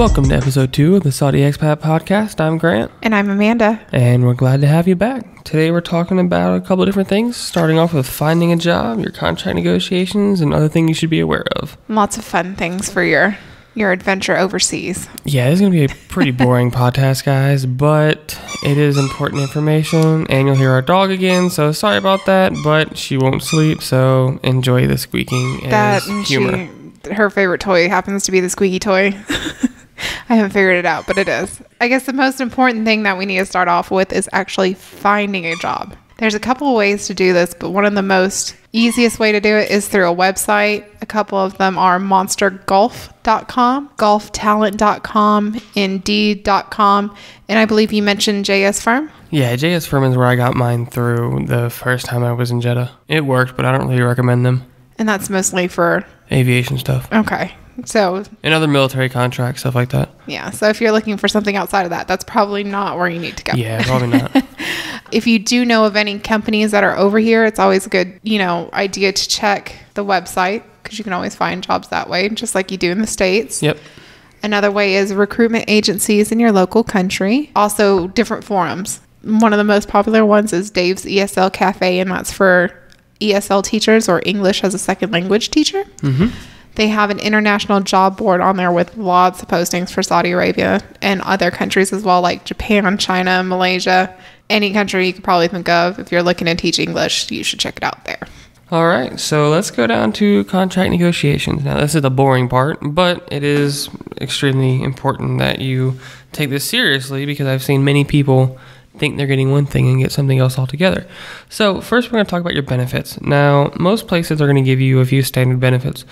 Welcome to episode 2 of the Saudi Expat Podcast. I'm Grant. And I'm Amanda. And we're glad to have you back. Today we're talking about a couple of different things, starting off with finding a job, your contract negotiations, and other things you should be aware of. Lots of fun things for your adventure overseas. Yeah, it's going to be a pretty boring podcast, guys, but it is important information, and you'll hear our dog again, so sorry about that, but she won't sleep, so enjoy the squeaking as humor. Her favorite toy happens to be the squeaky toy. I haven't figured it out, but it is. I guess the most important thing that we need to start off with is actually finding a job. There's a couple of ways to do this, but one of the most easiest way to do it is through a website. A couple of them are monstergolf.com, golftalent.com, indeed.com, and I believe you mentioned JS Firm. Yeah, JS Firm is where I got mine through the first time I was in Jeddah. It worked, but I don't really recommend them. And that's mostly for aviation stuff. Okay. So, and other military contracts, stuff like that. Yeah. So if you're looking for something outside of that, that's probably not where you need to go. Yeah, probably not. If you do know of any companies that are over here, it's always a good, idea to check the website because you can always find jobs that way, just like you do in the States. Yep. Another way is recruitment agencies in your local country. Also, different forums. One of the most popular ones is Dave's ESL Cafe, and that's for ESL teachers or English as a second language teacher. Mm-hmm. They have an international job board on there with lots of postings for Saudi Arabia and other countries as well, like Japan, China, Malaysia, any country you could probably think of. If you're looking to teach English, you should check it out there. All right, so let's go down to contract negotiations. Now, this is the boring part, but it is extremely important that you take this seriously because I've seen many people think they're getting one thing and get something else altogether. So first we're going to talk about your benefits. Now, most places are going to give you a few standard benefits.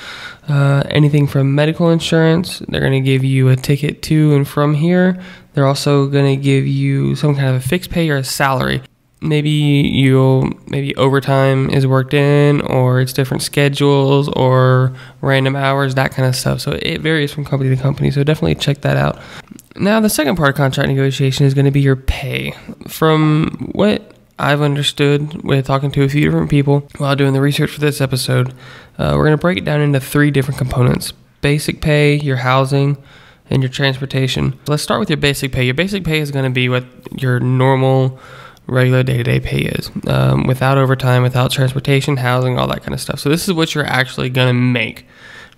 Anything from medical insurance, they're going to give you a ticket to and from here. They're also going to give you some kind of a fixed pay or a salary. Maybe overtime is worked in, or it's different schedules or random hours, that kind of stuff. So it varies from company to company, so definitely check that out. Now, the second part of contract negotiation is going to be your pay. From what I've understood with talking to a few different people while doing the research for this episode, we're going to break it down into 3 different components: basic pay, your housing, and your transportation. Let's start with your basic pay. Your basic pay is going to be what your normal regular day-to-day pay is, without overtime, without transportation, housing, all that kind of stuff. So this is what you're actually going to make.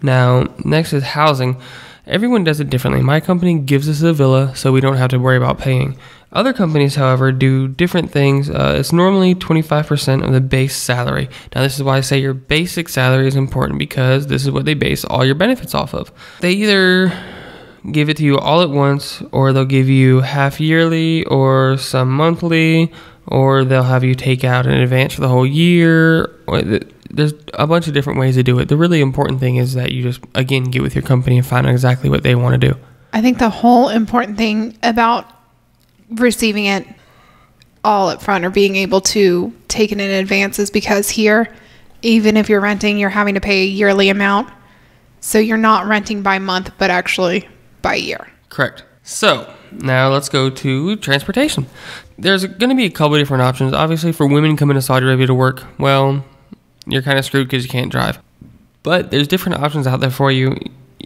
Now, next is housing. Everyone does it differently. My company gives us a villa, so we don't have to worry about paying. Other companies, however, do different things. It's normally 25% of the base salary. Now, this is why I say your basic salary is important, because this is what they base all your benefits off of. They either give it to you all at once, or they'll give you half yearly or some monthly, or they'll have you take out in advance for the whole year. There's a bunch of different ways to do it. The really important thing is that you just, again, get with your company and find out exactly what they want to do. I think the whole important thing about receiving it all up front or being able to take it in advance is because here, even if you're renting, you're having to pay a yearly amount. So you're not renting by month, but actually by year. Correct. So now let's go to transportation. There's going to be a couple of different options. Obviously, for women coming to Saudi Arabia to work, well, you're kind of screwed because you can't drive. But there's different options out there for you.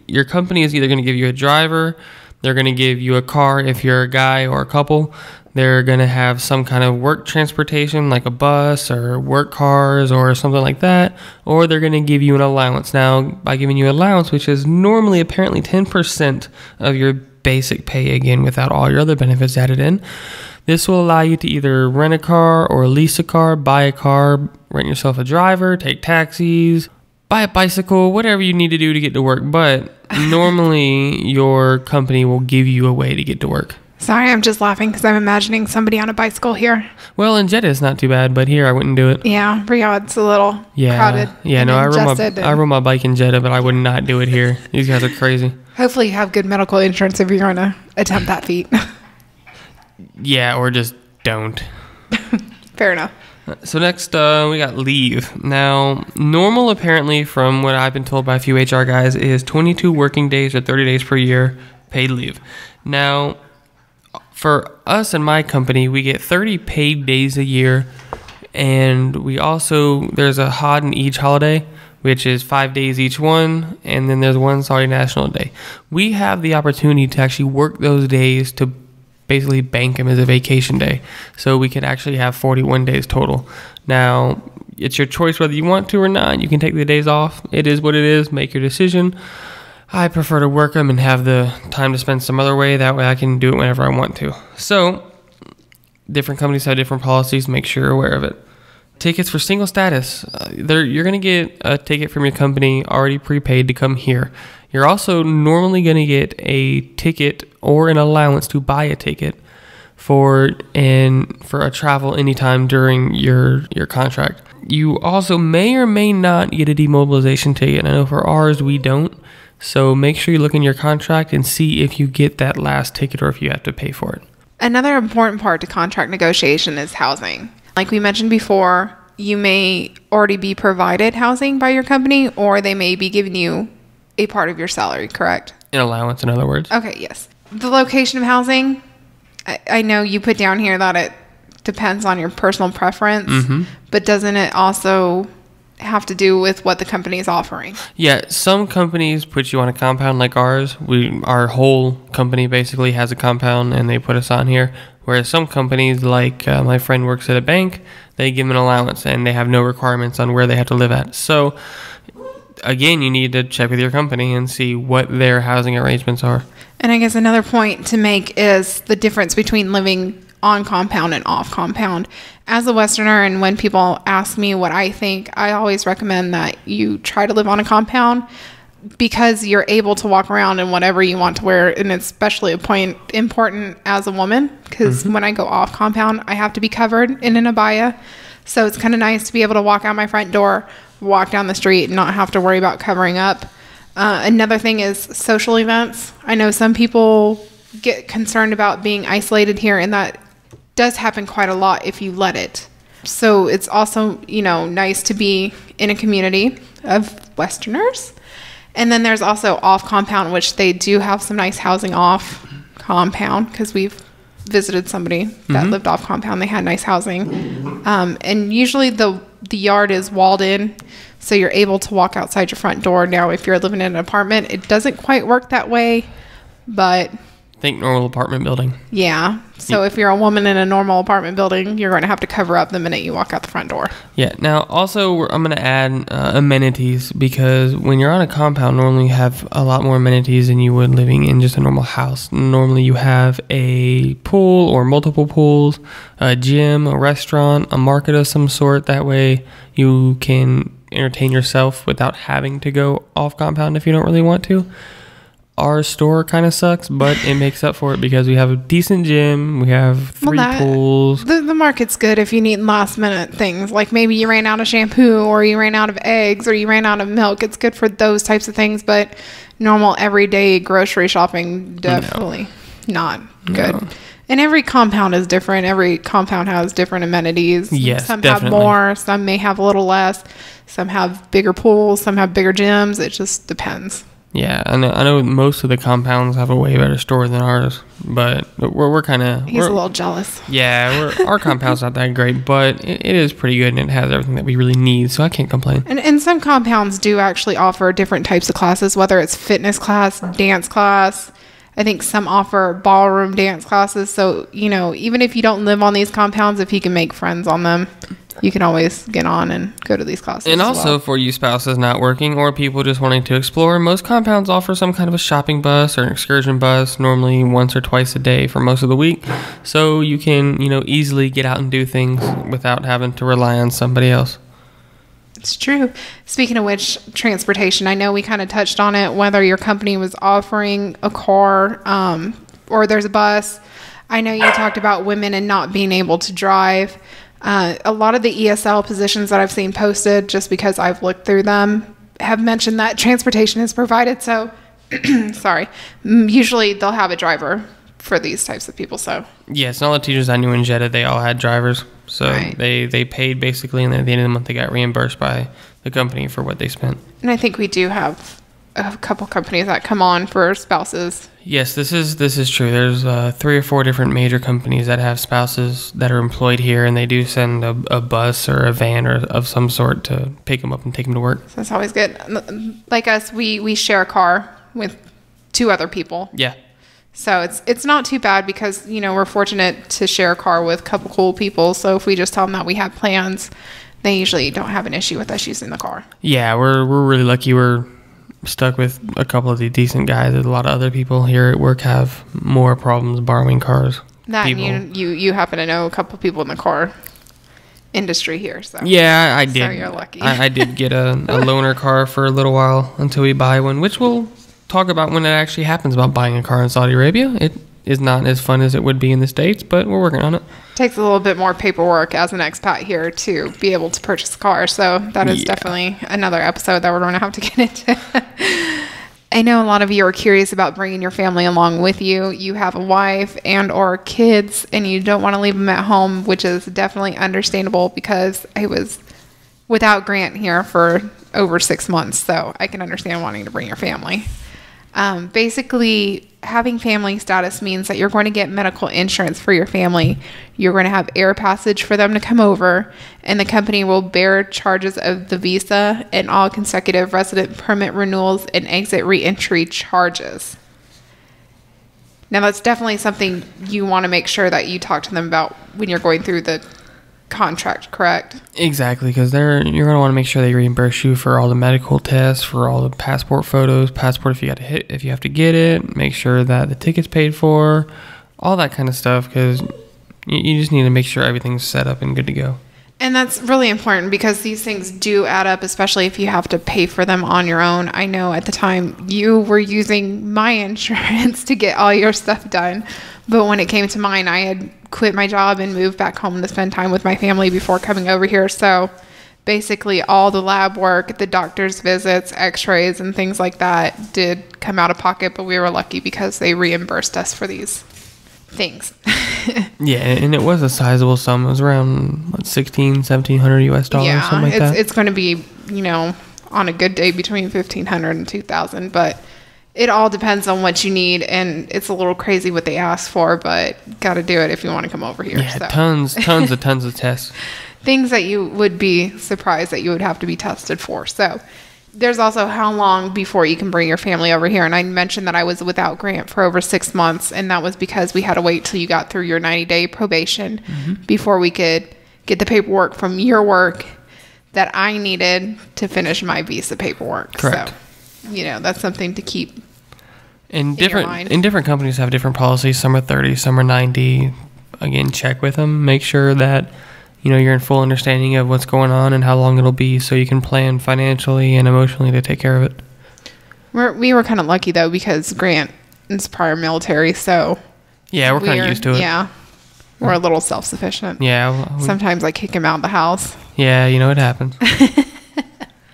Your company is either going to give you a driver, they're going to give you a car if you're a guy or a couple. They're going to have some kind of work transportation like a bus or work cars or something like that. Or they're going to give you an allowance. Now, by giving you allowance, which is normally apparently 10% of your basic pay, again, without all your other benefits added in, this will allow you to either rent a car or lease a car, buy a car, rent yourself a driver, take taxis, buy a bicycle, whatever you need to do to get to work. But normally your company will give you a way to get to work. Sorry, I'm just laughing because I'm imagining somebody on a bicycle here. Well, in Jeddah it's not too bad, but here I wouldn't do it. Yeah, Riyadh's a little crowded. Yeah, no, I rode my bike in Jeddah, but I would not do it here. These guys are crazy. Hopefully you have good medical insurance if you're going to attempt that feat. Yeah, or just don't. Fair enough. So next, we got leave. Now, normal apparently, from what I've been told by a few HR guys, is 22 working days or 30 days per year paid leave. Now, for us and my company, we get 30 paid days a year, and we also, there's a Had and Eid holiday, which is 5 days each one, and then there's one Saudi National Day. We have the opportunity to actually work those days to basically bank them as a vacation day. So we could actually have 41 days total. Now, it's your choice whether you want to or not. You can take the days off. It is what it is. Make your decision. I prefer to work them and have the time to spend some other way. That way I can do it whenever I want to. So, different companies have different policies. Make sure you're aware of it. Tickets for single status. You're going to get a ticket from your company already prepaid to come here. You're also normally going to get a ticket or an allowance to buy a ticket for a travel anytime during your contract. You also may or may not get a demobilization ticket. I know for ours we don't. So make sure you look in your contract and see if you get that last ticket or if you have to pay for it. Another important part to contract negotiation is housing. Like we mentioned before, you may already be provided housing by your company, or they may be giving you a part of your salary, correct? An allowance, in other words. Okay, yes. The location of housing, I know you put down here that it depends on your personal preference, but doesn't it also have to do with what the company is offering? Yeah, some companies put you on a compound like ours. Our whole company basically has a compound and they put us on here. Whereas some companies, like my friend works at a bank, they give them an allowance and they have no requirements on where they have to live at. So again, you need to check with your company and see what their housing arrangements are. And I guess another point to make is the difference between living on compound and off compound. As a Westerner, and when people ask me what I think, I always recommend that you try to live on a compound because you're able to walk around in whatever you want to wear. And it's especially a point important as a woman because when I go off compound, I have to be covered in an abaya. So it's kind of nice to be able to walk out my front door, walk down the street, and not have to worry about covering up. Another thing is social events. I know some people get concerned about being isolated here, and that does happen quite a lot if you let it. So it's also, nice to be in a community of Westerners. And then there's also off compound, which they do have some nice housing off compound because we've visited somebody that lived off compound. They had nice housing. And usually the yard is walled in, so you're able to walk outside your front door. Now, if you're living in an apartment, it doesn't quite work that way, but think normal apartment building. Yeah. So if you're a woman in a normal apartment building, you're going to have to cover up the minute you walk out the front door. Yeah. Now, also, I'm going to add amenities because when you're on a compound, normally you have a lot more amenities than you would living in just a normal house. Normally, you have a pool or multiple pools, a gym, a restaurant, a market of some sort. That way, you can entertain yourself without having to go off compound if you don't really want to. Our store kind of sucks, but it makes up for it because we have a decent gym. We have three pools. The market's good if you need last minute things. Like maybe you ran out of shampoo or you ran out of eggs or you ran out of milk. It's good for those types of things, but normal everyday grocery shopping, definitely not good. No. And every compound is different. Every compound has different amenities. Yes, some definitely. have more, some may have a little less. Some have bigger pools, some have bigger gyms. It just depends. Yeah, I know most of the compounds have a way better store than ours, but we're kind of... He's a little jealous. Yeah, our compound's not that great, but it is pretty good, and it has everything that we really need, so I can't complain. And some compounds do actually offer different types of classes, whether it's fitness class, dance class. I think some offer ballroom dance classes, so, even if you don't live on these compounds, if you can make friends on them, you can always get on and go to these classes. And also for you spouses not working or people just wanting to explore, most compounds offer some kind of a shopping bus or an excursion bus, normally once or twice a day for most of the week. So you can, easily get out and do things without having to rely on somebody else. It's true. Speaking of which, transportation, I know we kind of touched on it, whether your company was offering a car or there's a bus. I know you talked about women and not being able to drive. A lot of the ESL positions that I've seen posted, just because I've looked through them, have mentioned that transportation is provided. So, sorry, usually they'll have a driver for these types of people. So, yes, all the teachers I knew in Jeddah, they all had drivers. So right. they paid basically, and then at the end of the month, they got reimbursed by the company for what they spent. And I think we do have a couple companies that come on for spouses. Yes, this is true. There's 3 or 4 different major companies that have spouses that are employed here, and they do send a bus or a van or of some sort to pick them up and take them to work. So that's always good. Like us, we share a car with 2 other people. Yeah. So it's not too bad because, we're fortunate to share a car with a couple cool people. So if we just tell them that we have plans, they usually don't have an issue with us using the car. Yeah, we're really lucky. We're stuck with a couple of the decent guys. A lot of other people here at work have more problems borrowing cars. That and you happen to know a couple people in the car industry here. So yeah, I did. So you're lucky. I did get a loaner car for a little while until we buy one, which we'll talk about when it actually happens about buying a car in Saudi Arabia. It is not as fun as it would be in the States, but we're working on it. Takes a little bit more paperwork as an expat here to be able to purchase a car. So that is definitely another episode that we're going to have to get into. I know a lot of you are curious about bringing your family along with you. You have a wife and or kids and you don't want to leave them at home, which is definitely understandable because I was without Grant here for over 6 months. So I can understand wanting to bring your family. Basically, having family status means that you're going to get medical insurance for your family. You're going to have air passage for them to come over, and the company will bear charges of the visa and all consecutive resident permit renewals and exit reentry charges. Now, that's definitely something you want to make sure that you talk to them about when you're going through the contract, correct? Exactly, because you're going to want to make sure they reimburse you for all the medical tests, for all the passport photos, if you have to get it, make sure that the ticket's paid for, all that kind of stuff, because you just need to make sure everything's set up and good to go. And that's really important because these things do add up, especially if you have to pay for them on your own. I know at the time you were using my insurance to get all your stuff done. But when it came to mine, I had quit my job and moved back home to spend time with my family before coming over here. So basically all the lab work, the doctor's visits, x-rays, and things like that did come out of pocket. But we were lucky because they reimbursed us for these things. Yeah, and it was a sizable sum. It was around $1,700 US, something like that. It's going to be, on a good day between $1,500 and $2,000, but it all depends on what you need, and it's a little crazy what they ask for, but got to do it if you want to come over here. Yeah, so. tons of tests. Things that you would be surprised that you would have to be tested for. So there's also how long before you can bring your family over here. And I mentioned that I was without Grant for over 6 months, and that was because we had to wait till you got through your 90-day probation before we could get the paperwork from your work that I needed to finish my visa paperwork. Correct. So, that's something to keep in different companies have different policies. Some are 30, some are 90. Again, check with them. Make sure that you're in full understanding of what's going on and how long it'll be, so you can plan financially and emotionally to take care of it. We were kind of lucky though because Grant is prior military, so yeah, we're kind of used to it. Yeah, we're a little self-sufficient. Yeah, sometimes I kick him out of the house. Yeah, it happens.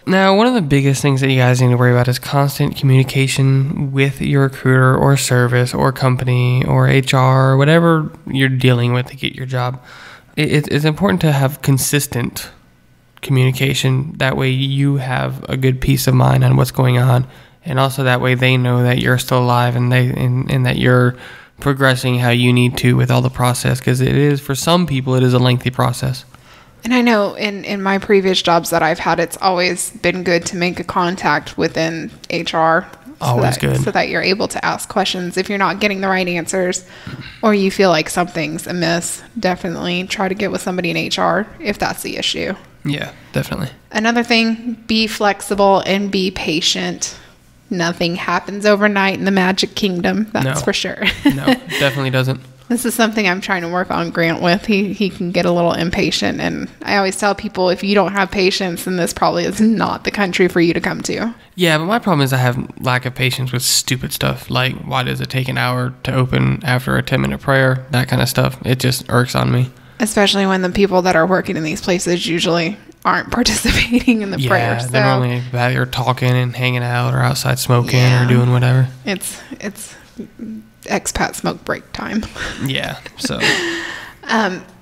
Now, one of the biggest things that you guys need to worry about is constant communication with your recruiter or service or company or HR or whatever you're dealing with to get your job. It's important to have consistent communication. That way you have a good peace of mind on what's going on. And also that way they know that you're still alive and that you're progressing how you need to with all the process. Because for some people, it is a lengthy process. And I know in my previous jobs that I've had, it's always been good to make a contact within HR. Always good. So that you're able to ask questions. If you're not getting the right answers or you feel like something's amiss, definitely try to get with somebody in HR if that's the issue. Yeah, definitely. Another thing, be flexible and be patient. Nothing happens overnight in the Magic Kingdom, that's for sure. No, definitely doesn't. This is something I'm trying to work on Grant with. He can get a little impatient, and I always tell people if you don't have patience, then this probably is not the country for you to come to. Yeah, but my problem is I have lack of patience with stupid stuff, like why does it take an hour to open after a 10-minute prayer, that kind of stuff. It just irks on me. Especially when the people that are working in these places usually aren't participating in the prayer. Yeah, they're normally either talking and hanging out or outside smoking or doing whatever. It's expat smoke break time. Yeah, so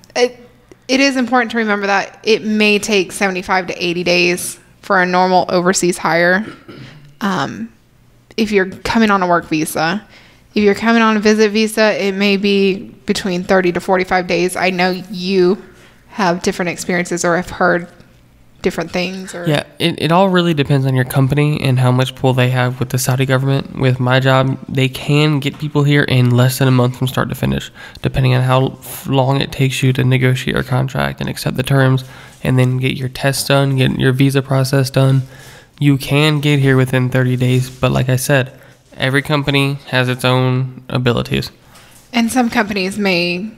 it is important to remember that it may take 75 to 80 days for a normal overseas hire. if you're coming on a work visa. If you're coming on a visit visa, it may be between 30 to 45 days. I know you have different experiences or have heard different things. Or Yeah, it all really depends on your company and how much pull they have with the Saudi government. With my job, they can get people here in less than a month from start to finish, depending on how long it takes you to negotiate your contract and accept the terms, and then get your tests done, get your visa process done. You can get here within 30 days, but like I said, every company has its own abilities. And some companies may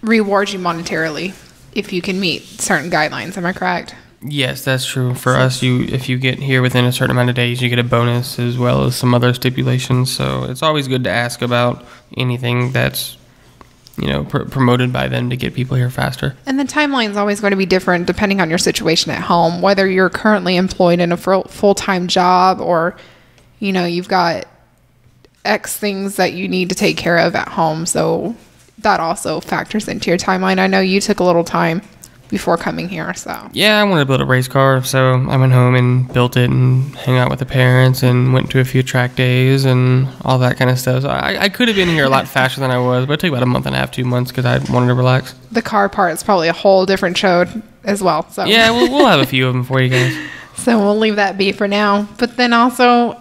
reward you monetarily if you can meet certain guidelines. Am I correct? Yes, that's true. For us, if you get here within a certain amount of days, you get a bonus as well as some other stipulations. So it's always good to ask about anything that's, promoted by them to get people here faster. And the timeline is always going to be different depending on your situation at home, whether you're currently employed in a full-time job or, you've got X things that you need to take care of at home. So that also factors into your timeline. I know you took a little time before coming here, so. Yeah, I wanted to build a race car, so I went home and built it and hung out with the parents and went to a few track days and all that kind of stuff. So I could have been here a lot faster than I was, but it took about a month and a half, 2 months because I wanted to relax. The car part is probably a whole different show as well. So yeah, we'll have a few of them for you guys. So we'll leave that be for now. But then also,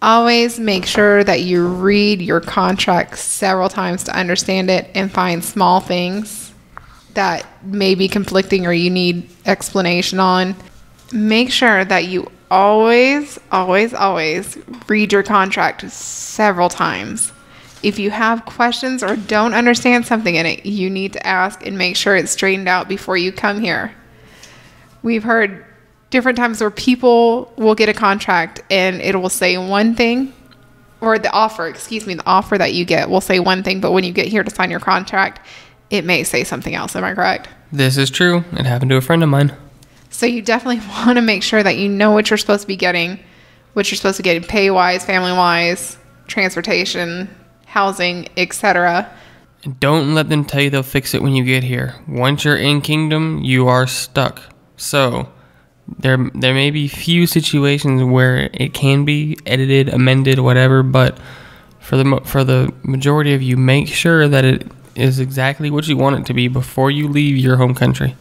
always make sure that you read your contract several times to understand it and find small things that may be conflicting or you need explanation on. Make sure that you always read your contract several times. If you have questions or don't understand something in it, you need to ask and make sure it's straightened out before you come here. We've heard different times where people will get a contract and it will say one thing, or the offer that you get will say one thing, but when you get here to sign your contract, it may say something else. Am I correct? This is true. It happened to a friend of mine. So you definitely want to make sure that you know what you're supposed to be getting, what you're supposed to get pay-wise, family-wise, transportation, housing, etc. And don't let them tell you they'll fix it when you get here. Once you're in Kingdom, you are stuck. So there may be few situations where it can be edited, amended, whatever, but for the majority of you, make sure that it is exactly what you want it to be before you leave your home country.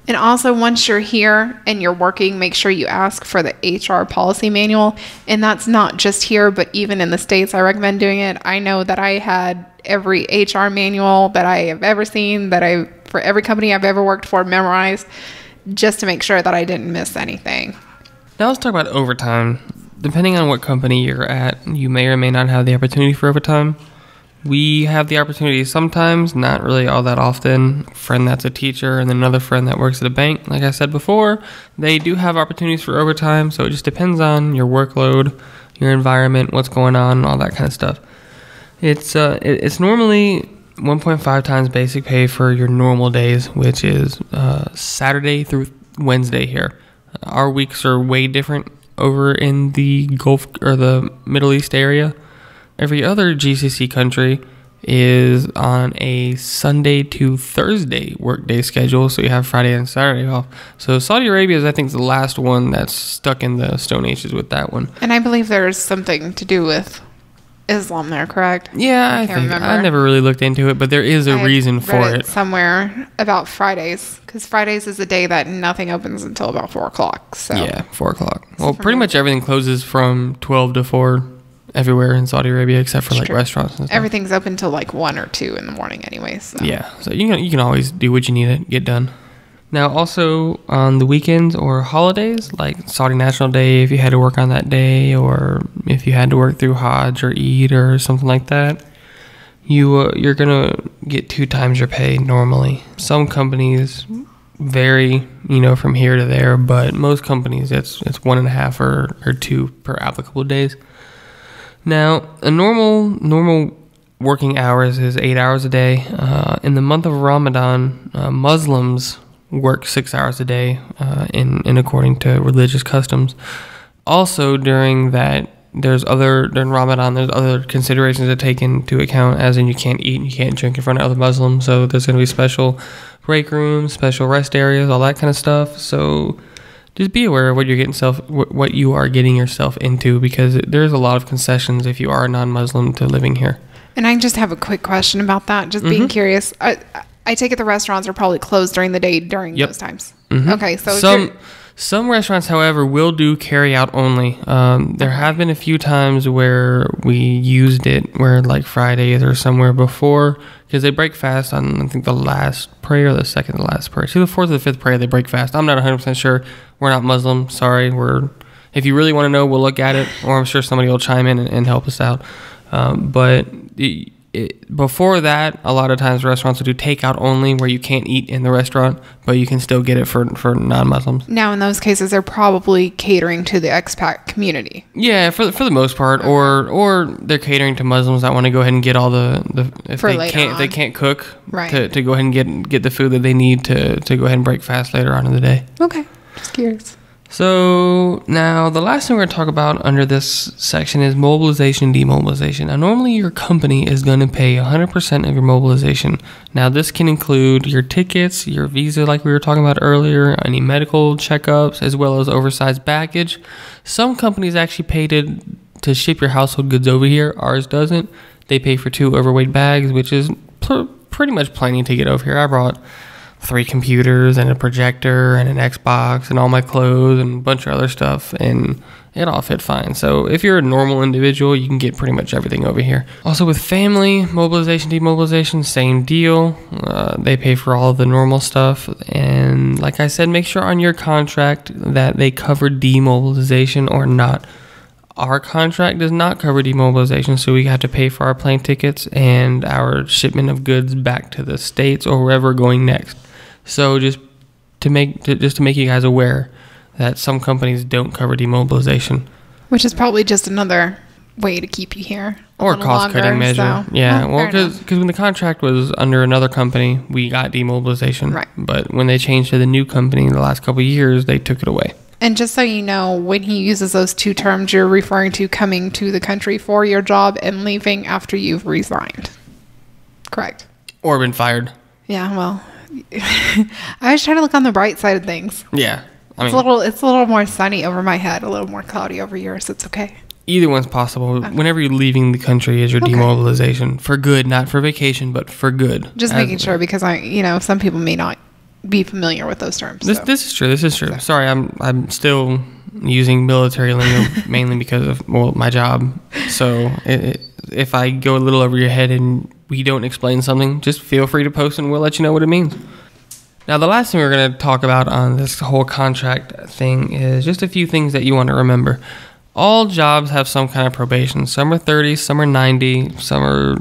And also, once you're here and you're working, make sure you ask for the HR policy manual. And that's not just here, but even in the States, I recommend doing it. I know that I had every HR manual that I have ever seen, for every company I've ever worked for, memorized, just to make sure that I didn't miss anything. Now let's talk about overtime. Depending on what company you're at, you may or may not have the opportunity for overtime. We have the opportunity sometimes, not really all that often. A friend that's a teacher and then another friend that works at a bank, like I said before, they do have opportunities for overtime, so it just depends on your workload, your environment, what's going on, all that kind of stuff. It's normally 1.5 times basic pay for your normal days, which is Saturday through Wednesday here. Our weeks are way different over in the Gulf or the Middle East area. Every other GCC country is on a Sunday to Thursday workday schedule, so you have Friday and Saturday off. So Saudi Arabia is, I think, the last one that's stuck in the Stone Ages with that one. And I believe there's something to do with Islam there, correct? Yeah, I think remember. I never really looked into it, but there is a reason for it. Somewhere about Fridays, because Fridays is a day that nothing opens until about 4 o'clock. So yeah, 4 o'clock. Well, pretty much everything closes from 12 to 4. Everywhere in Saudi Arabia except for like restaurants and stuff. Everything's open till like 1 or 2 in the morning anyways. So. Yeah, so you can always do what you need to get done. Now also on the weekends or holidays, like Saudi National Day, if you had to work on that day, or if you had to work through Hajj or Eid or something like that, you're gonna get 2 times your pay normally. Some companies vary, from here to there, but most companies it's 1.5 or 2 per applicable days. Now, a normal working hours is 8 hours a day. In the month of Ramadan, Muslims work 6 hours a day in according to religious customs. Also, during Ramadan, there's other considerations to take into account, as in you can't eat and you can't drink in front of other Muslims. So there's going to be special break rooms, special rest areas, all that kind of stuff. So just be aware of what you are getting yourself into, because there's a lot of concessions if you are a non-Muslim to living here. And I just have a quick question about that. Just being curious. I take it the restaurants are probably closed during the day during those times. Okay, so some restaurants, however, will do carry out only. There have been a few times where we used it, where like Fridays or somewhere before, because they break fast on, I think, the last prayer or the second to last prayer. To the fourth or the fifth prayer, they break fast. I'm not 100% sure. We're not Muslim. Sorry. If you really want to know, we'll look at it, or I'm sure somebody will chime in and help us out. But before that, a lot of times restaurants will do takeout only, where you can't eat in the restaurant, but you can still get it for non-Muslims. Now, in those cases, they're probably catering to the expat community. Yeah, for the most part, or they're catering to Muslims that want to go ahead and get all if they can't cook, right, to go ahead and get the food that they need to go ahead and break fast later on in the day. Okay, just curious. So now the last thing we're going to talk about under this section is mobilization, demobilization. Now, normally your company is going to pay 100% of your mobilization. Now, this can include your tickets, your visa, like we were talking about earlier, any medical checkups, as well as oversized baggage. Some companies actually pay to ship your household goods over here. Ours doesn't. They pay for 2 overweight bags, which is pretty much plenty to get over here. I brought 3 computers and a projector and an Xbox and all my clothes and a bunch of other stuff, and it all fit fine. So if you're a normal individual, you can get pretty much everything over here. Also with family, mobilization, demobilization, same deal. They pay for all of the normal stuff. And like I said, make sure on your contract that they cover demobilization or not. Our contract does not cover demobilization, so we have to pay for our plane tickets and our shipment of goods back to the States or wherever we're going next. So just to make you guys aware that some companies don't cover demobilization, which is probably just another way to keep you here, or cost-cutting measure. So. Yeah, well, because when the contract was under another company, we got demobilization. Right. But when they changed to the new company in the last couple of years, they took it away. And just so you know, when he uses those 2 terms, you're referring to coming to the country for your job and leaving after you've resigned. Correct. Or been fired. Yeah, well, I was trying to look on the bright side of things. Yeah. It's a little more sunny over my head, a little more cloudy over yours. It's okay. Either one's possible. Okay. Whenever you're leaving the country is your demobilization. For good, not for vacation, but for good. Just making sure, because some people may not be familiar with those terms. This is true. So. Sorry, I'm still using military lingo mainly because of my job. So if I go a little over your head and we don't explain something, just feel free to post and we'll let you know what it means. Now, the last thing we're going to talk about on this whole contract thing is just a few things that you want to remember. All jobs have some kind of probation. Some are 30, some are 90, some are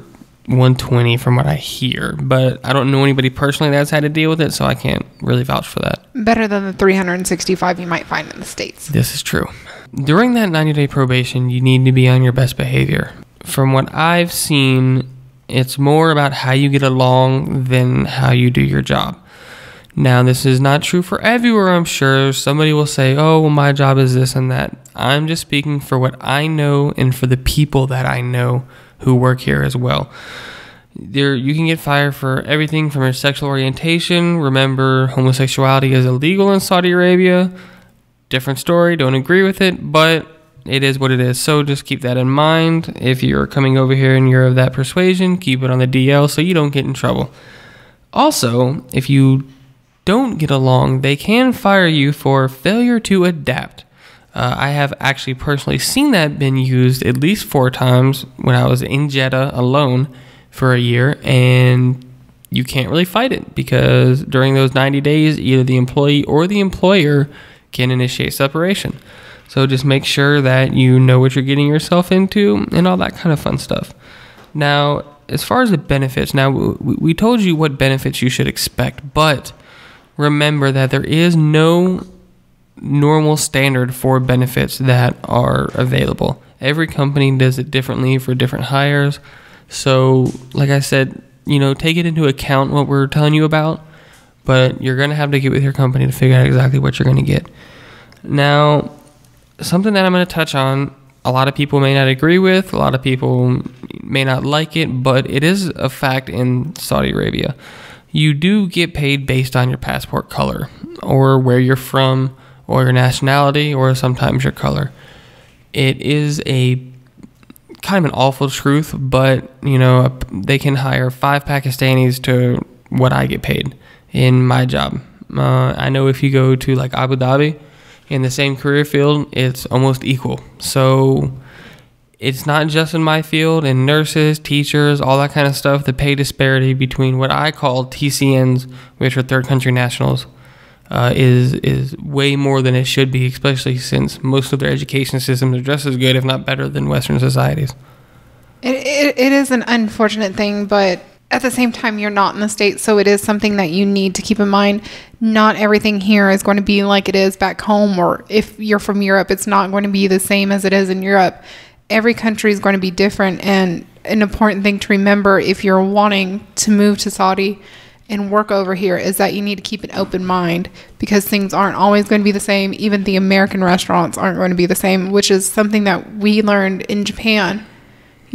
120 from what I hear. But I don't know anybody personally that's had to deal with it, so I can't really vouch for that. Better than the 365 you might find in the States. This is true. During that 90-day probation, you need to be on your best behavior. From what I've seen, it's more about how you get along than how you do your job. Now, this is not true for everywhere, I'm sure. Somebody will say, oh, well, my job is this and that. I'm just speaking for what I know and for the people that I know who work here as well. You can get fired for everything from your sexual orientation. Remember, homosexuality is illegal in Saudi Arabia. Different story, don't agree with it, but it is what it is. So just keep that in mind. If you're coming over here and you're of that persuasion, keep it on the DL so you don't get in trouble. Also, if you don't get along, they can fire you for failure to adapt. I have actually personally seen that been used at least 4 times when I was in Jeddah alone for a year, and you can't really fight it because during those 90 days, either the employee or the employer can initiate separation. So just make sure that you know what you're getting yourself into and all that kind of fun stuff. Now, as far as the benefits, now we told you what benefits you should expect, but remember that there is no normal standard for benefits that are available. Every company does it differently for different hires. So, like I said, take it into account what we're telling you about, but you're going to have to get with your company to figure out exactly what you're going to get. Now, something that I'm going to touch on, a lot of people may not agree with, a lot of people may not like it, but it is a fact in Saudi Arabia. You do get paid based on your passport color or where you're from or your nationality, or sometimes your color. It is a kind of an awful truth, but they can hire 5 Pakistanis to what I get paid in my job. I know if you go to like Abu Dhabi in the same career field, it's almost equal. So it's not just in my field, and nurses, teachers, all that kind of stuff. The pay disparity between what I call TCNs, which are third country nationals, is way more than it should be, especially since most of their education systems are just as good, if not better, than Western societies. It is an unfortunate thing, but at the same time, you're not in the States, so it is something that you need to keep in mind. Not everything here is going to be like it is back home, or if you're from Europe, it's not going to be the same as it is in Europe. Every country is going to be different, and an important thing to remember if you're wanting to move to Saudi and work over here is that you need to keep an open mind, because things aren't always going to be the same. Even the American restaurants aren't going to be the same, which is something that we learned in Japan.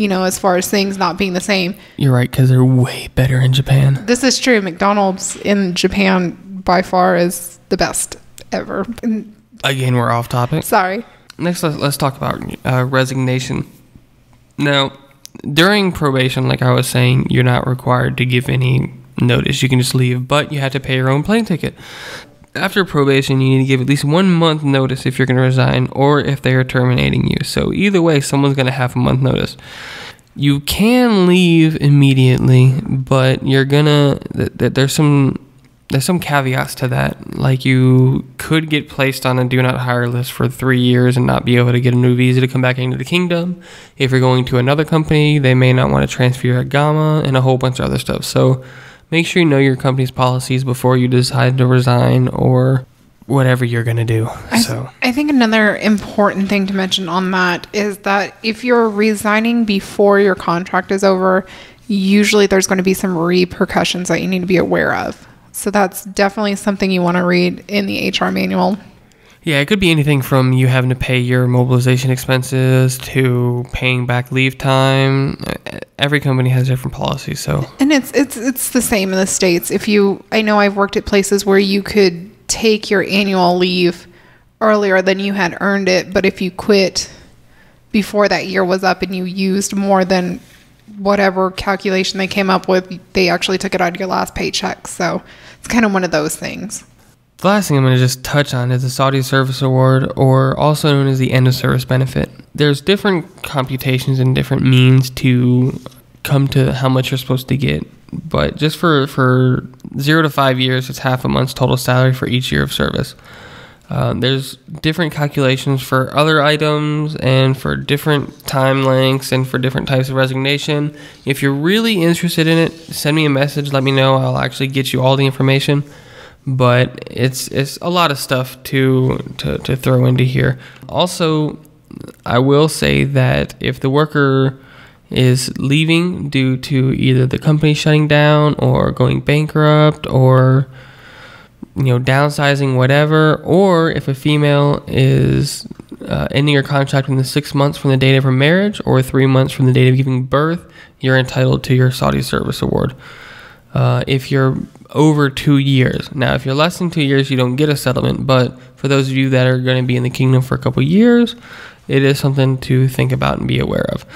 As far as things not being the same. You're right, because they're way better in Japan. This is true. McDonald's in Japan by far is the best ever. Again, we're off topic. Sorry. Next, let's talk about resignation. Now, during probation, like I was saying, you're not required to give any notice. You can just leave, but you have to pay your own plane ticket. After probation, you need to give at least 1 month notice if you're going to resign, or if they are terminating you. So either way, someone's going to have a month notice. You can leave immediately, but there's some caveats to that. Like, you could get placed on a do not hire list for 3 years and not be able to get a new visa to come back into the kingdom. If you're going to another company, they may not want to transfer your gamma and a whole bunch of other stuff. So make sure you know your company's policies before you decide to resign or whatever you're going to do. I think another important thing to mention on that is that if you're resigning before your contract is over, usually there's going to be some repercussions that you need to be aware of. So that's definitely something you want to read in the HR manual. Yeah, it could be anything from you having to pay your mobilization expenses to paying back leave time. Every company has different policies, so. And it's the same in the States. I know I've worked at places where you could take your annual leave earlier than you had earned it, but if you quit before that year was up and you used more than whatever calculation they came up with, they actually took it out of your last paycheck. So it's kind of one of those things. The last thing I'm going to just touch on is the Saudi Service Award, or also known as the End of Service Benefit. There's different computations and different means to come to how much you're supposed to get. But just for 0 to 5 years, it's half a month's total salary for each year of service. There's different calculations for other items and for different time lengths and for different types of resignation. If you're really interested in it, send me a message. Let me know. I'll actually get you all the information. But it's a lot of stuff to throw into here. Also, I will say that if the worker is leaving due to either the company shutting down or going bankrupt or downsizing, whatever, or if a female is ending her contract within 6 months from the date of her marriage or 3 months from the date of giving birth, you're entitled to your Saudi Service Award. If you're over 2 years. Now, if you're less than 2 years, you don't get a settlement, but for those of you that are going to be in the kingdom for a couple years, it is something to think about and be aware of.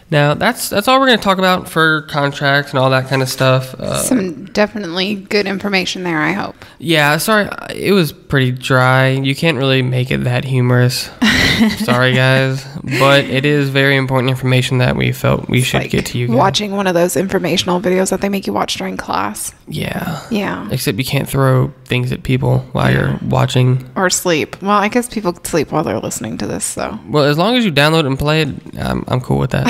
Now, that's all we're going to talk about for contracts and all that kind of stuff. Some definitely good information there, I hope. Yeah, sorry, it was pretty dry. You can't really make it that humorous. Sorry, guys. But it is very important information that we felt we should get to you guys. Watching one of those informational videos that they make you watch during class. Yeah. Yeah. Except you can't throw things at people while you're watching. Or sleep. Well, I guess people sleep while they're listening to this, so. Well, as long as you download and play it, I'm cool with that.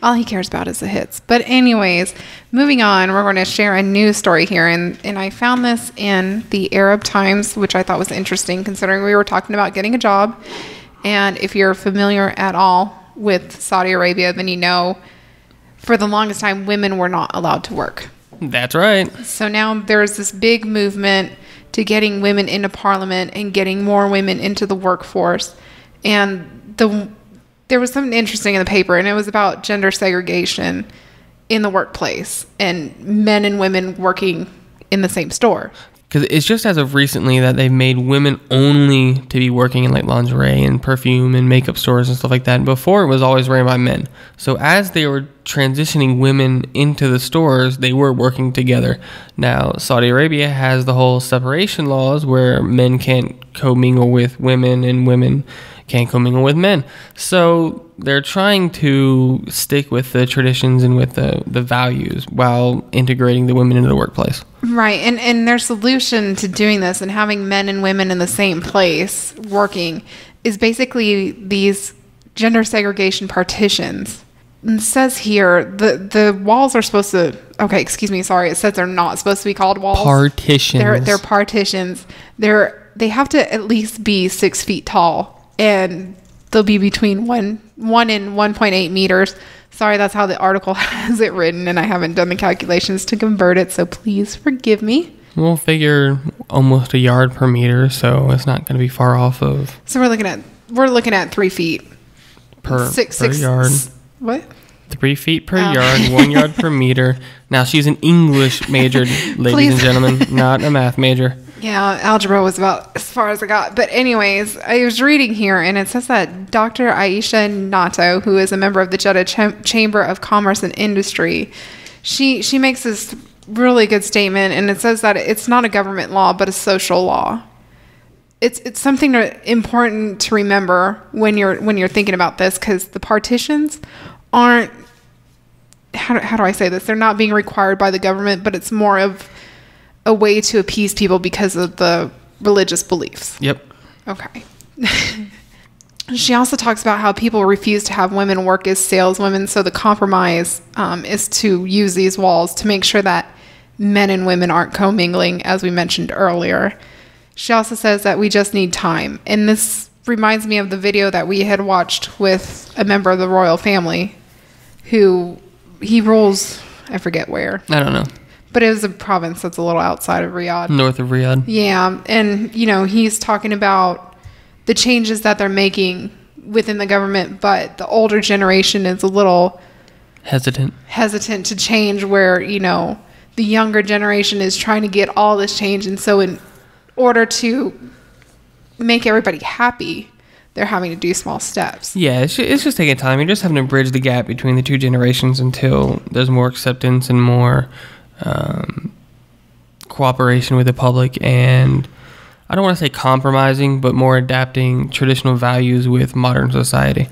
All he cares about is the hits. But anyways, moving on, we're going to share a news story here. And I found this in the Arab Times, which I thought was interesting considering we were talking about getting a job. And if you're familiar at all with Saudi Arabia, then you know for the longest time, women were not allowed to work. That's right. So now there's this big movement to getting women into parliament and getting more women into the workforce. And there was something interesting in the paper, and it was about gender segregation in the workplace and men and women working in the same store. because it's just as of recently that they've made women only to be working in like lingerie and perfume and makeup stores and stuff like that. Before, it was always ran by men. So as they were transitioning women into the stores, they were working together. Now, Saudi Arabia has the whole separation laws where men can't commingle with women and women can't commingle with men. So they're trying to stick with the traditions and with the values while integrating the women into the workplace. Right. And their solution to doing this and having men and women in the same place working is basically these gender segregation partitions. And it says here the walls are supposed to, okay, excuse me, sorry, it says they're not supposed to be called walls. Partitions. They're partitions. They have to at least be 6 feet tall, and they'll be between 1 and 1.8 meters. Sorry, that's how the article has it written, and I haven't done the calculations to convert it, so please forgive me. We'll figure almost a yard per meter, so it's not going to be far off of. So we're looking at 3 feet per six yard. What? 3 feet per yard, 1 yard per meter. Now, she's an English major, ladies and gentlemen, not a math major. Yeah, algebra was about as far as I got. But anyways, I was reading here, and it says that Dr. Aisha Nato, who is a member of the Jeddah Chamber of Commerce and Industry, she makes this really good statement, and it says that it's not a government law, but a social law. It's something important to remember when you're thinking about this, because the partitions aren't, how do I say this? They're not being required by the government, but it's more of a way to appease people because of the religious beliefs. Yep. Okay. She also talks about how people refuse to have women work as saleswomen, so the compromise is to use these walls to make sure that men and women aren't commingling, as we mentioned earlier. She also says that we just need time, and this reminds me of the video that we had watched with a member of the royal family who he rules, I forget where. I don't know. But it was a province that's a little outside of Riyadh. North of Riyadh. Yeah. And, he's talking about the changes that they're making within the government, but the older generation is a little hesitant to change, where, the younger generation is trying to get all this change. And so in order to make everybody happy, they're having to do small steps. Yeah, it's just taking time. You're just having to bridge the gap between the two generations until there's more acceptance and more cooperation with the public, and I don't want to say compromising, but more adapting traditional values with modern society.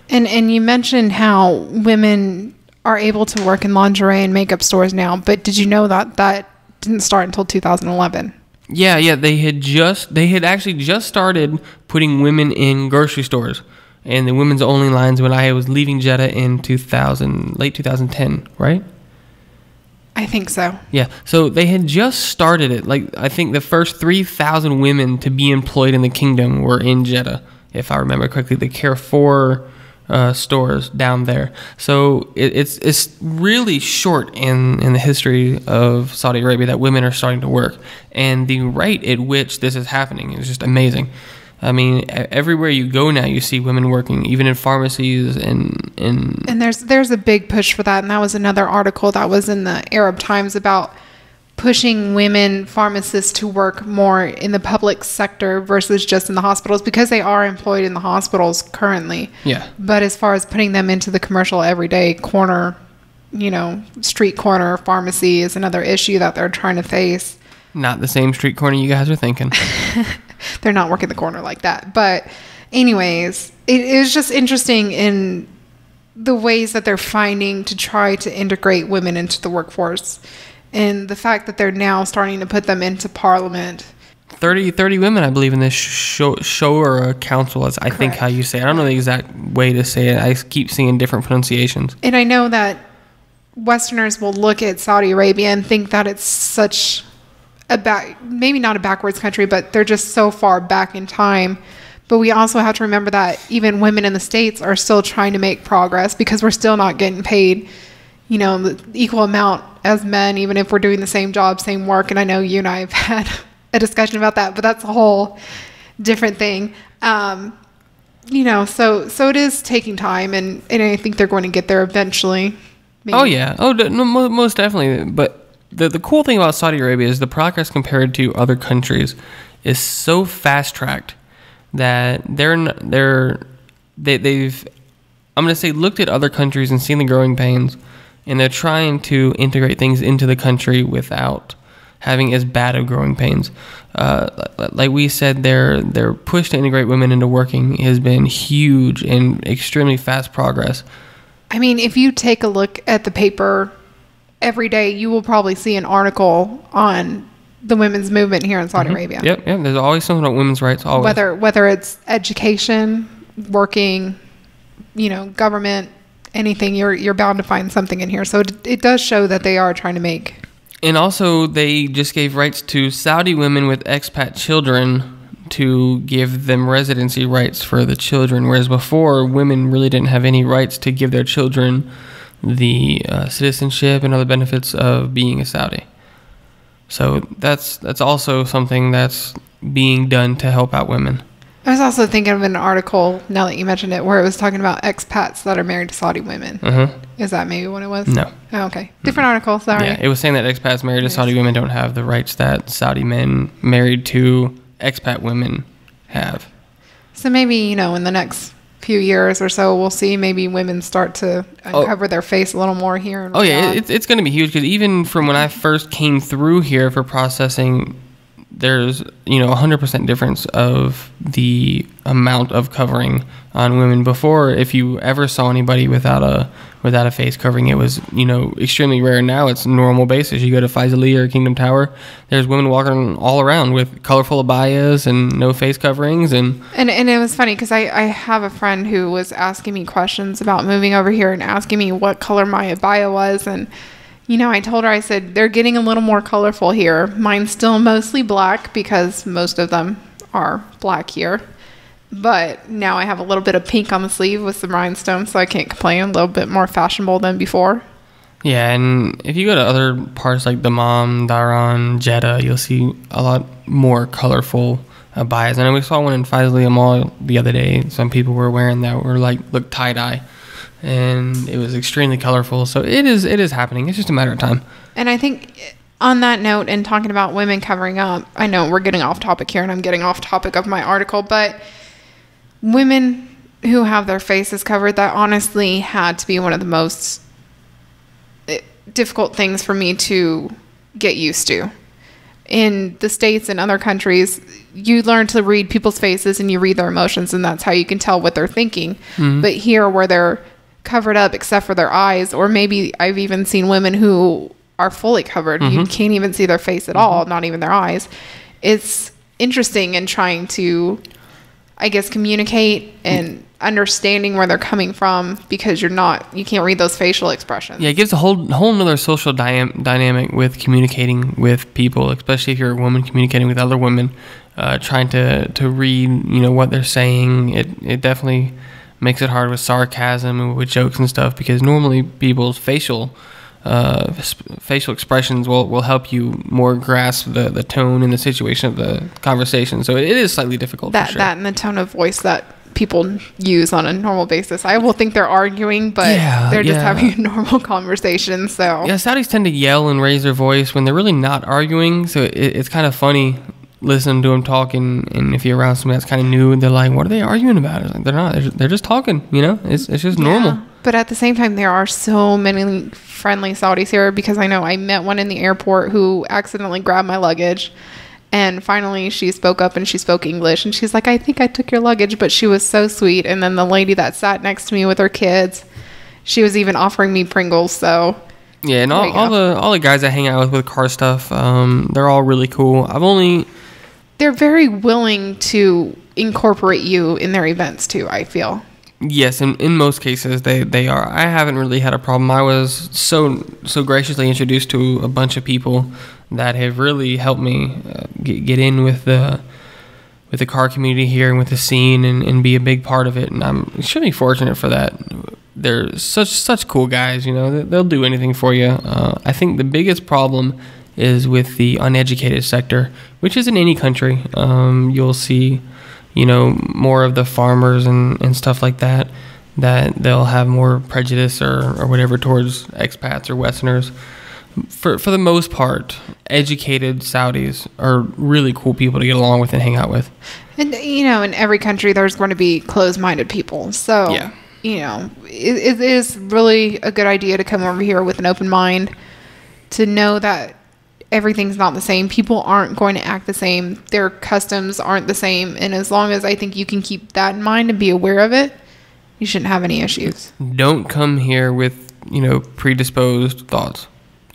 And you mentioned how women are able to work in lingerie and makeup stores now, but did you know that didn't start until 2011? Yeah, they had actually just started putting women in grocery stores and the women's only lines when I was leaving Jeddah in late 2010, right? I think so. Yeah, so they had just started it. Like, I think the first 3,000 women to be employed in the kingdom were in Jeddah, if I remember correctly, the Carrefour stores down there. So it's really short in the history of Saudi Arabia that women are starting to work. And the rate at which this is happening is just amazing. I mean, everywhere you go now, you see women working, even in pharmacies and there's a big push for that. And that was another article that was in the Arab Times about pushing women pharmacists to work more in the public sector versus just in the hospitals, because they are employed in the hospitals currently. Yeah. But as far as putting them into the commercial everyday corner, street corner pharmacy is another issue that they're trying to face. Not the same street corner you guys are thinking. They're not working the corner like that. But anyways, it is just interesting in the ways that they're finding to try to integrate women into the workforce, and the fact that they're now starting to put them into parliament. 30 women, I believe, in this shura council, as I think how you say it. I don't know the exact way to say it. I keep seeing different pronunciations. And I know that Westerners will look at Saudi Arabia and think that it's such maybe not a backwards country, but they're just so far back in time. But we also have to remember that even women in the States are still trying to make progress, because we're still not getting paid, the equal amount as men, even if we're doing the same job, same work. And I know you and I have had a discussion about that, but that's a whole different thing. So it is taking time, and I think they're going to get there eventually. Maybe. Oh yeah. Oh, no, most definitely. But the cool thing about Saudi Arabia is the progress compared to other countries is so fast tracked that they've I'm going to say looked at other countries and seen the growing pains, and they're trying to integrate things into the country without having as bad of growing pains. Like we said, their push to integrate women into working has been huge and extremely fast progress. I mean, if you take a look at the paper every day, you will probably see an article on the women's movement here in Saudi Arabia. Yep. There's always something about women's rights. Always. Whether it's education, working, government, anything, you're bound to find something in here. So it does show that they are trying to make. And also, they just gave rights to Saudi women with expat children to give them residency rights for the children, whereas before, women really didn't have any rights to give their children the citizenship and other benefits of being a Saudi. So that's also something that's being done to help out women. I was also thinking of an article, now that you mentioned it, where it was talking about expats that are married to Saudi women. Is that maybe what it was? No. Oh, okay. Different article, sorry. Yeah, it was saying that expats married to Saudi women don't have the rights that Saudi men married to expat women have. So maybe, in the next few years or so, we'll see maybe women start to uncover their face a little more here. In Riyadh. It's going to be huge, because even from when I first came through here for processing, there's 100% difference of the amount of covering on women. Before, if you ever saw anybody without a face covering, it was extremely rare. Now it's normal basis. You go to Faisali or Kingdom Tower, there's women walking all around with colorful abayas and no face coverings, and it was funny because I have a friend who was asking me questions about moving over here and asking me what color my abaya was, and I told her, I said, they're getting a little more colorful here. Mine's still mostly black because most of them are black here. But now I have a little bit of pink on the sleeve with some rhinestones, so I can't complain. A little bit more fashionable than before. Yeah, and if you go to other parts like Dammam, Dhahran, Jeddah, you'll see a lot more colorful abayas. And we saw one in Faisali Mall the other day. Some people were wearing that look tie-dye. And it was extremely colorful. So it is happening. It's just a matter of time. And I think on that note, and talking about women covering up, I know we're getting off topic here and I'm getting off topic of my article, but women who have their faces covered, that honestly had to be one of the most difficult things for me to get used to. In the States and other countries, you learn to read people's faces and you read their emotions, and that's how you can tell what they're thinking. But here, where they're covered up except for their eyes, or maybe I've even seen women who are fully covered. You can't even see their face at all, not even their eyes. It's interesting in trying to, I guess, communicate and understanding where they're coming from, because you can't read those facial expressions. Yeah, it gives a whole nother social dynamic with communicating with people, especially if you're a woman communicating with other women, trying to read what they're saying. It definitely makes it hard with sarcasm and with jokes and stuff, because normally people's facial expressions will help you more grasp the tone and the situation of the conversation. So it is slightly difficult. That and the tone of voice that people use on a normal basis. I will think they're arguing, but they're just having a normal conversation. So Saudis tend to yell and raise their voice when they're really not arguing. So it's kind of funny listening to them talking, and if you're around somebody that's kind of new, they're like, what are they arguing about? It's like, they're not. They're just talking. It's just normal. But at the same time, there are so many friendly Saudis here, because I know I met one in the airport who accidentally grabbed my luggage, and finally she spoke up and she spoke English, and she's like, I think I took your luggage, but she was so sweet. And then the lady that sat next to me with her kids, she was even offering me Pringles. So yeah, and all the guys I hang out with car stuff, they're all really cool. They're very willing to incorporate you in their events too, I feel. Yes, in most cases they are. I haven't really had a problem. I was so graciously introduced to a bunch of people that have really helped me get in with the car community here and with the scene, and be a big part of it. And I'm extremely fortunate for that. They're such cool guys. They'll do anything for you. I think the biggest problem is with the uneducated sector, which is in any country. You'll see, more of the farmers and stuff like that they'll have more prejudice or whatever towards expats or Westerners. for the most part, educated Saudis are really cool people to get along with and hang out with. And, you know, in every country, there's going to be closed-minded people. So, Yeah. you know, it is really a good idea to come over here with an open mind, to know that everything's not the same. People aren't going to act the same. Their customs aren't the same. And as long as I think you can keep that in mind and be aware of it, you shouldn't have any issues. Don't come here with, you know, predisposed thoughts.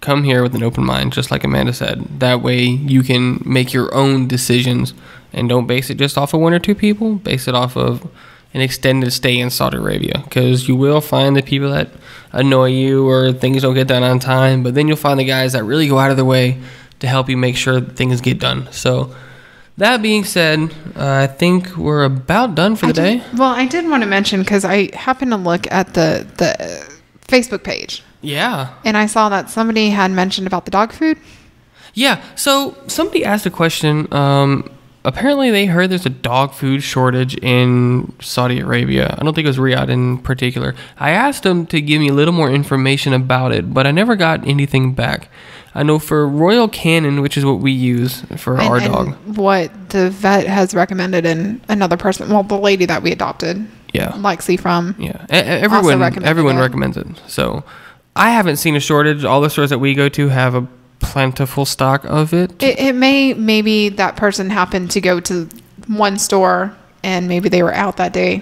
Come here with an open mind, just like Amanda said. That way you can make your own decisions and don't base it just off of one or two people. Base it off of an extended stay in Saudi Arabia, because you will find the people that annoy you or things don't get done on time, but then you'll find the guys that really go out of their way to help you make sure that things get done. So that being said, I think we're about done for the day. I did want to mention, because I happened to look at the Facebook page. Yeah. And I saw that somebody had mentioned about the dog food. Yeah. So somebody asked a question. Apparently they heard there's a dog food shortage in Saudi Arabia. I don't think it was Riyadh in particular. I asked them to give me a little more information about it, but I never got anything back. I know for Royal Canin, which is what we use for our dog. What the vet has recommended, and another person, well, the lady that we adopted, Lexi from. Yeah. Everyone recommends it. So I haven't seen a shortage. All the stores that we go to have a plentiful stock of it. Maybe that person happened to go to one store and maybe they were out that day.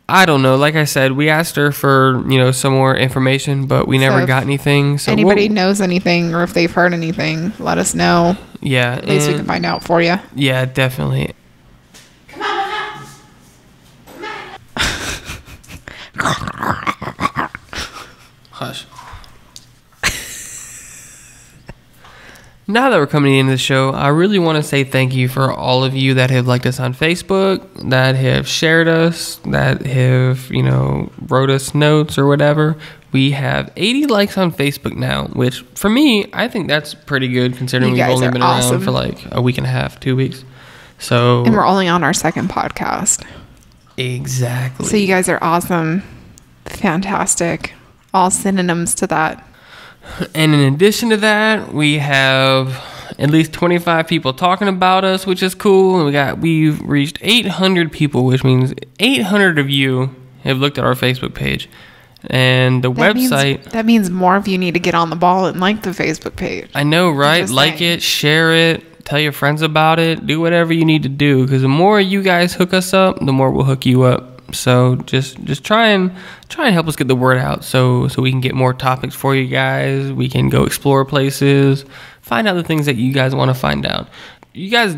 I don't know. Like I said, we asked her for, you know, some more information, but we never got anything. So anybody knows anything, or if they've heard anything, let us know. Yeah. At least we can find out for you. Yeah, definitely. Come on. Hush. Now that we're coming into the show, I really want to say thank you for all of you that have liked us on Facebook, that have shared us, that have, you know, wrote us notes or whatever. We have 80 likes on Facebook now, which for me, I think that's pretty good considering we've only been around for like a week and a half, 2 weeks. So, and we're only on our second podcast. Exactly. So you guys are awesome. Fantastic. All synonyms to that. And in addition to that, we have at least 25 people talking about us, which is cool. And we've reached 800 people, which means 800 of you have looked at our Facebook page. And the website... that means more of you need to get on the ball and like the Facebook page. I know, right? Like it, share it, tell your friends about it, do whatever you need to do. Because the more you guys hook us up, the more we'll hook you up. So just try and help us get the word out so we can get more topics for you guys. We can go explore places, find out the things that you guys want to find out. You guys,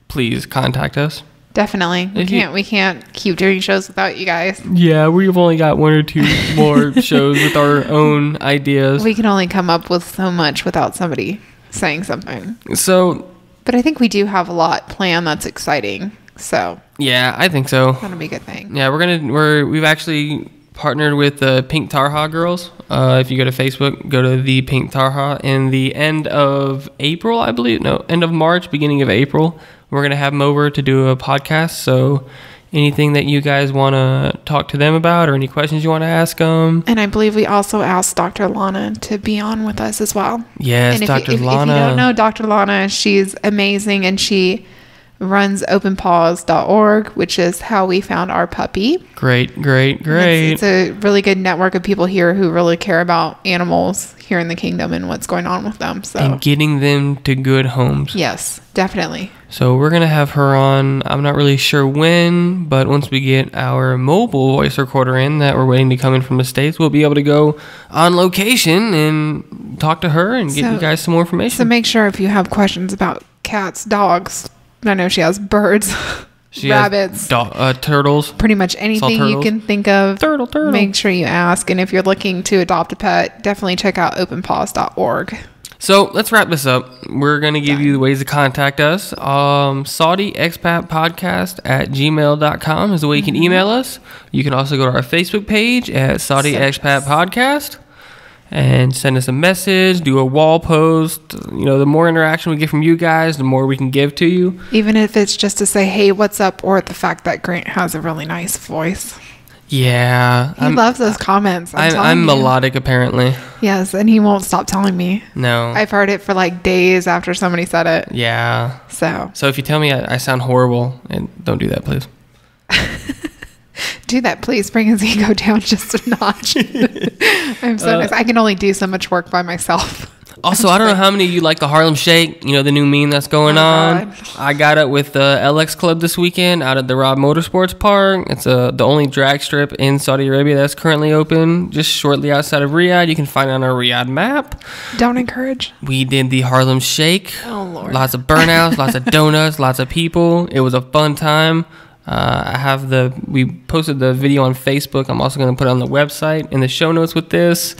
please contact us. Definitely. We can't keep doing shows without you guys. Yeah, we've only got one or two more shows with our own ideas. We can only come up with so much without somebody saying something. So, but I think we do have a lot planned that's exciting. So yeah, I think so. That'll be a good thing. Yeah, we've actually partnered with the Pink Tarha girls. If you go to Facebook, go to the Pink Tarha. In the end of April, I believe, end of March, beginning of April, we're gonna have them over to do a podcast. So anything that you guys want to talk to them about, or any questions you want to ask them. And I believe we also asked Dr. Lana to be on with us as well. Yes, Dr. Lana. If you don't know Dr. Lana, she's amazing, and she runs OpenPaws.org, which is how we found our puppy. Great. It's a really good network of people here who really care about animals here in the kingdom and what's going on with them. So, and getting them to good homes. Yes, definitely. So we're going to have her on. I'm not really sure when, but once we get our mobile voice recorder in that we're waiting to come in from the States, we'll be able to go on location and talk to her and get you guys some more information. So make sure if you have questions about cats, dogs, I know she has birds, rabbits, turtles, pretty much anything you can think of. Turtle. Make sure you ask. And if you're looking to adopt a pet, definitely check out openpaws.org. So let's wrap this up. We're going to give you the ways to contact us. Saudi Expat Podcast at gmail.com is the way you can email us. You can also go to our Facebook page at Saudi Expat Podcast and send us a message, do a wall post. You know, the more interaction we get from you guys, the more we can give to you. Even if it's just to say, hey, what's up? Or the fact that Grant has a really nice voice. Yeah. He loves those comments. I'm melodic, apparently. Yes, and he won't stop telling me. No. I've heard it for like days after somebody said it. Yeah. So if you tell me I sound horrible, and don't do that, please. Do that, please. Bring his ego down just a notch. I'm so nice. I can only do so much work by myself. Also, I don't know how many of you like the Harlem Shake, the new meme that's going on. God. I got it with the LX Club this weekend out at the Rob Motorsports Park. It's the only drag strip in Saudi Arabia that's currently open, just shortly outside of Riyadh. You can find it on our Riyadh map. Don't encourage. We did the Harlem Shake. Oh, Lord. Lots of burnouts, lots of donuts, lots of people. It was a fun time. We posted the video on Facebook. I'm also going to put it on the website in the show notes with this.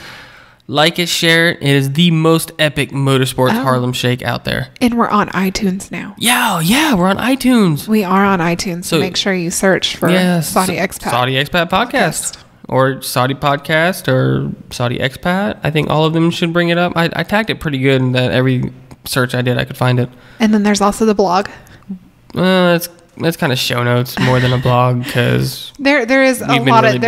Like it, share it. It is the most epic motorsports Harlem Shake out there. And we're on iTunes now. Yeah, we're on iTunes. We are on iTunes, so make sure you search for Saudi Expat. Saudi Expat Podcast. Or Saudi Podcast or Saudi Expat. I think all of them should bring it up. I tagged it pretty good in that every search I did, I could find it. And then there's also the blog. It's kind of show notes more than a blog because there is a lot of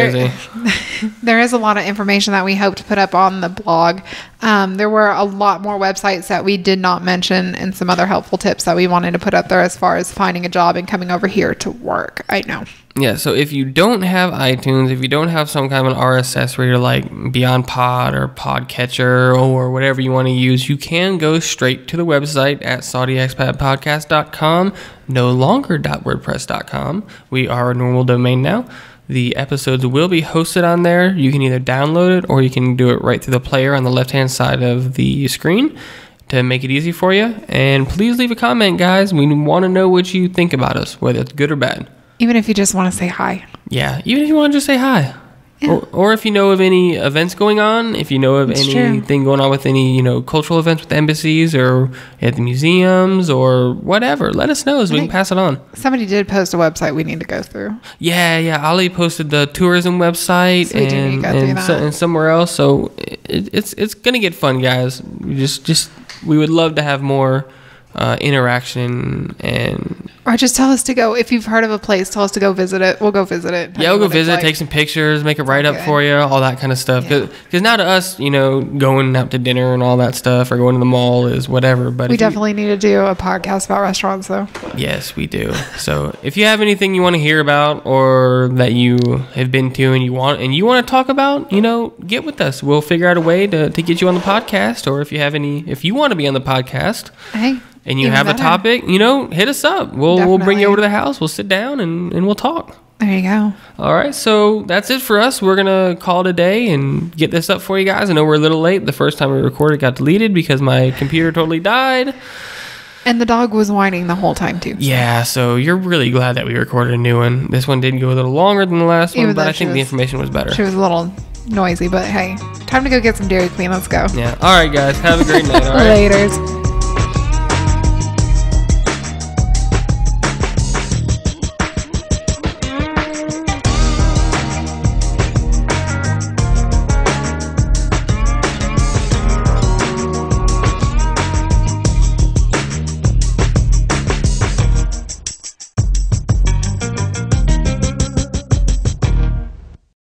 there is a lot of information that we hope to put up on the blog. There were a lot more websites that we did not mention and some other helpful tips that we wanted to put up there as far as finding a job and coming over here to work. I know. Yeah, so if you don't have iTunes, if you don't have some kind of an RSS reader like Beyond Pod or Podcatcher or whatever you want to use, you can go straight to the website at SaudiExpatPodcast.com, no longer .wordpress.com. We are a normal domain now. The episodes will be hosted on there. You can either download it or you can do it right through the player on the left-hand side of the screen to make it easy for you. And please leave a comment, guys. We want to know what you think about us, whether it's good or bad. Even if you just want to say hi. Yeah, even if you want to just say hi. Yeah. Or if you know of any events going on, if you know of anything going on with any, cultural events with embassies or at the museums or whatever, let us know so we can pass it on. Somebody did post a website we need to go through. Yeah. Ali posted the tourism website so and somewhere else. So it's going to get fun, guys. We would love to have more interaction or just tell us to go. If you've heard of a place, tell us to go visit it. We'll go visit it. Yeah, we'll go visit, take some pictures, make a write-up for you, all that kind of stuff. Because now to us, going out to dinner and all that stuff or going to the mall is whatever. But we definitely need to do a podcast about restaurants, though. Yes, we do. So if you have anything you want to hear about or that you have been to and you want to talk about, get with us. We'll figure out a way to get you on the podcast. Or if you want to be on the podcast, and you have a topic, hit us up. We'll bring you over to the house. We'll sit down and we'll talk. There you go. All right. So that's it for us. We're going to call it a day and get this up for you guys. I know we're a little late. The first time we recorded got deleted because my computer totally died. And the dog was whining the whole time too. Yeah. So you're really glad that we recorded a new one. This one did go a little longer than the last one, but I think the information was better. She was a little noisy, but hey, time to go get some Dairy Queen. Let's go. Yeah. All right, guys. Have a great night. All right. Laters.